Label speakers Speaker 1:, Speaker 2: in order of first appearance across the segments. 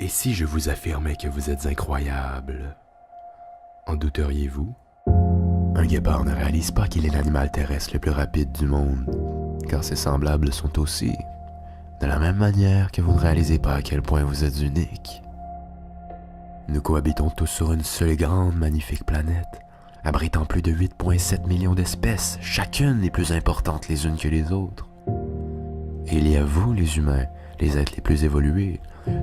Speaker 1: si je vous affirmais que vous êtes incroyable, en douteriez-vous? Un guépard ne réalise pas qu'il est l'animal terrestre le plus rapide du monde, car ses semblables sont aussi, de la même manière que vous ne réalisez pas à quel point vous êtes unique. Nous cohabitons tous sur une seule et grande, magnifique planète, abritant plus de 8,7 millions d'espèces, chacune les plus importantes les unes que les autres. Et il y a vous, les humains, les êtres les plus évolués.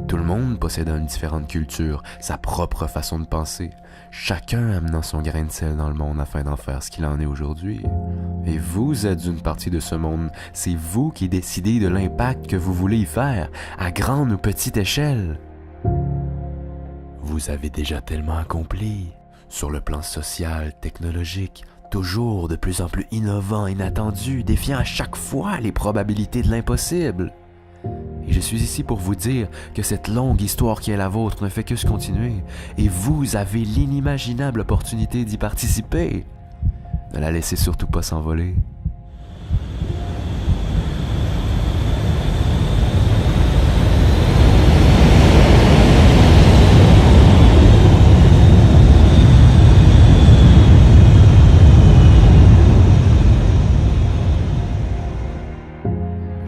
Speaker 1: Tout le monde possédant une différente culture, sa propre façon de penser, chacun amenant son grain de sel dans le monde afin d'en faire ce qu'il en est aujourd'hui. Et vous êtes une partie de ce monde, c'est vous qui décidez de l'impact que vous voulez y faire, à grande ou petite échelle. Vous avez déjà tellement accompli, sur le plan social, technologique, toujours de plus en plus innovant, inattendu, défiant à chaque fois les probabilités de l'impossible. Et je suis ici pour vous dire que cette longue histoire qui est la vôtre ne fait que se continuer, et vous avez l'inimaginable opportunité d'y participer. Ne la laissez surtout pas s'envoler.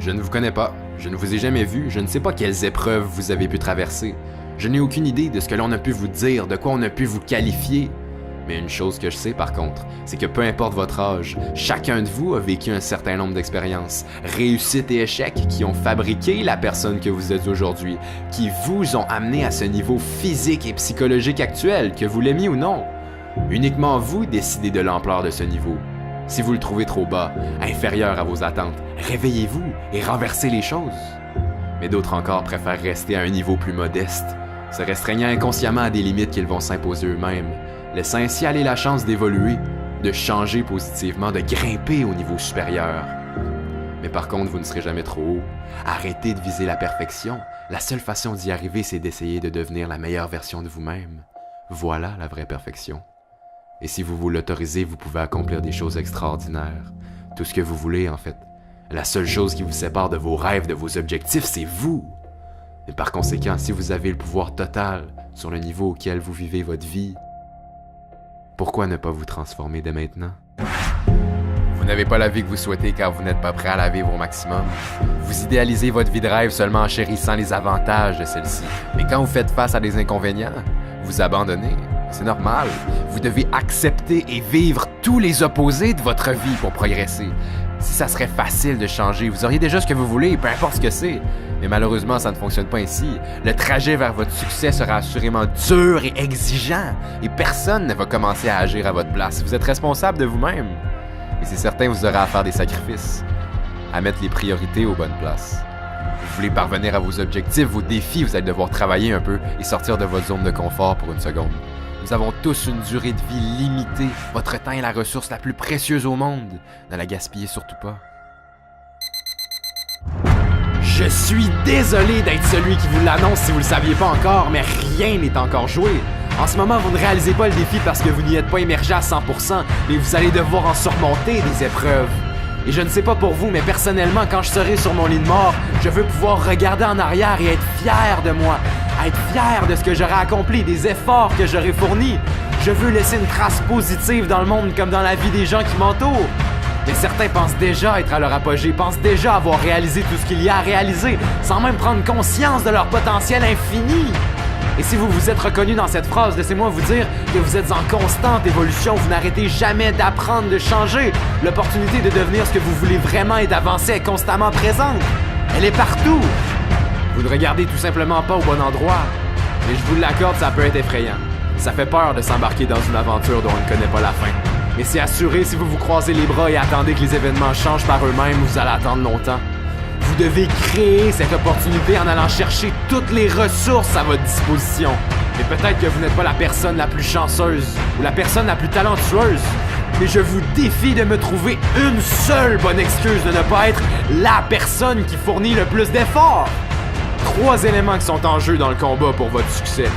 Speaker 2: Je ne vous connais pas, je ne vous ai jamais vu, je ne sais pas quelles épreuves vous avez pu traverser. Je n'ai aucune idée de ce que l'on a pu vous dire, de quoi on a pu vous qualifier. Mais une chose que je sais par contre, c'est que peu importe votre âge, chacun de vous a vécu un certain nombre d'expériences, réussites et échecs qui ont fabriqué la personne que vous êtes aujourd'hui, qui vous ont amené à ce niveau physique et psychologique actuel, que vous l'aimiez ou non. Uniquement vous décidez de l'ampleur de ce niveau. Si vous le trouvez trop bas, inférieur à vos attentes, réveillez-vous et renversez les choses. Mais d'autres encore préfèrent rester à un niveau plus modeste, se restreignant inconsciemment à des limites qu'ils vont s'imposer eux-mêmes, laissant ainsi aller la chance d'évoluer, de changer positivement, de grimper au niveau supérieur. Mais par contre, vous ne serez jamais trop haut. Arrêtez de viser la perfection. La seule façon d'y arriver, c'est d'essayer de devenir la meilleure version de vous-même. Voilà la vraie perfection. Et si vous vous l'autorisez, vous pouvez accomplir des choses extraordinaires. Tout ce que vous voulez, en fait. La seule chose qui vous sépare de vos rêves, de vos objectifs, c'est vous. Et par conséquent, si vous avez le pouvoir total sur le niveau auquel vous vivez votre vie, pourquoi ne pas vous transformer dès maintenant? Vous n'avez pas la vie que vous souhaitez car vous n'êtes pas prêt à la vivre au maximum. Vous idéalisez votre vie de rêve seulement en chérissant les avantages de celle-ci. Mais quand vous faites face à des inconvénients, vous abandonnez. C'est normal. Vous devez accepter et vivre tous les opposés de votre vie pour progresser. Si ça serait facile de changer, vous auriez déjà ce que vous voulez, peu importe ce que c'est. Mais malheureusement, ça ne fonctionne pas ainsi. Le trajet vers votre succès sera assurément dur et exigeant. Et personne ne va commencer à agir à votre place. Vous êtes responsable de vous-même. Et c'est certain, vous aurez à faire des sacrifices. À mettre les priorités aux bonnes places. Vous voulez parvenir à vos objectifs, vos défis, vous allez devoir travailler un peu et sortir de votre zone de confort pour une seconde. Nous avons tous une durée de vie limitée. Votre temps est la ressource la plus précieuse au monde. Ne la gaspillez surtout pas. Je suis désolé d'être celui qui vous l'annonce si vous le saviez pas encore, mais rien n'est encore joué. En ce moment, vous ne réalisez pas le défi parce que vous n'y êtes pas immergé à 100%, mais vous allez devoir en surmonter des épreuves. Et je ne sais pas pour vous, mais personnellement, quand je serai sur mon lit de mort, je veux pouvoir regarder en arrière et être fier de moi, être fier de ce que j'aurai accompli, des efforts que j'aurai fournis. Je veux laisser une trace positive dans le monde comme dans la vie des gens qui m'entourent. Mais certains pensent déjà être à leur apogée, pensent déjà avoir réalisé tout ce qu'il y a à réaliser, sans même prendre conscience de leur potentiel infini. Et si vous vous êtes reconnu dans cette phrase, laissez-moi vous dire que vous êtes en constante évolution, vous n'arrêtez jamais d'apprendre, de changer. L'opportunité de devenir ce que vous voulez vraiment et d'avancer est constamment présente. Elle est partout. Vous ne regardez tout simplement pas au bon endroit. Mais je vous l'accorde, ça peut être effrayant. Ça fait peur de s'embarquer dans une aventure dont on ne connaît pas la fin. Mais c'est assuré, si vous vous croisez les bras et attendez que les événements changent par eux-mêmes, vous allez attendre longtemps. Vous devez créer cette opportunité en allant chercher toutes les ressources à votre disposition. Mais peut-être que vous n'êtes pas la personne la plus chanceuse ou la personne la plus talentueuse. Mais je vous défie de me trouver une seule bonne excuse de ne pas être la personne qui fournit le plus d'efforts. 3 éléments qui sont en jeu dans le combat pour votre succès.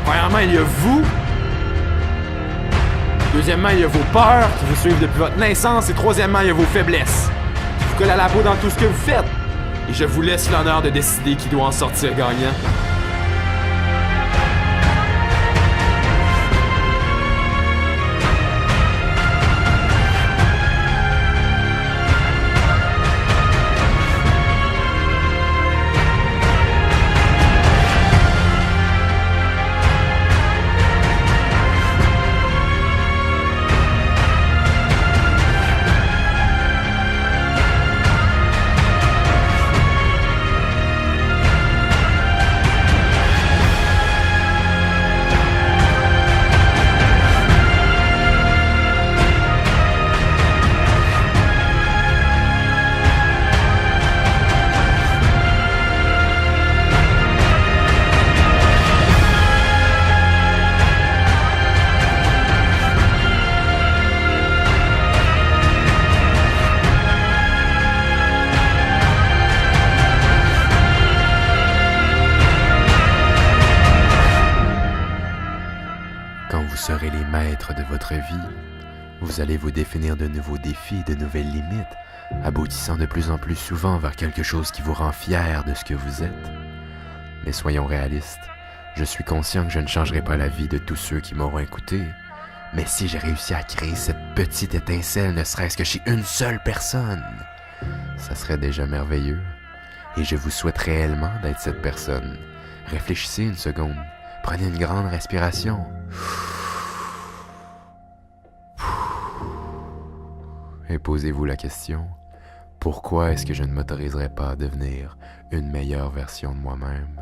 Speaker 2: Premièrement, il y a vous. Deuxièmement, il y a vos peurs qui vous suivent depuis votre naissance. Et troisièmement, il y a vos faiblesses qui vous collent à la peau dans tout ce que vous faites. Et je vous laisse l'honneur de décider qui doit en sortir gagnant.
Speaker 1: serez les maîtres de votre vie. Vous allez vous définir de nouveaux défis, de nouvelles limites, aboutissant de plus en plus souvent vers quelque chose qui vous rend fier de ce que vous êtes. Mais soyons réalistes, je suis conscient que je ne changerai pas la vie de tous ceux qui m'auront écouté. Mais si j'ai réussi à créer cette petite étincelle, ne serait-ce que chez une seule personne, ça serait déjà merveilleux. Et je vous souhaite réellement d'être cette personne. Réfléchissez une seconde. Prenez une grande respiration. Et posez-vous la question, pourquoi est-ce que je ne m'autoriserais pas à devenir une meilleure version de moi-même?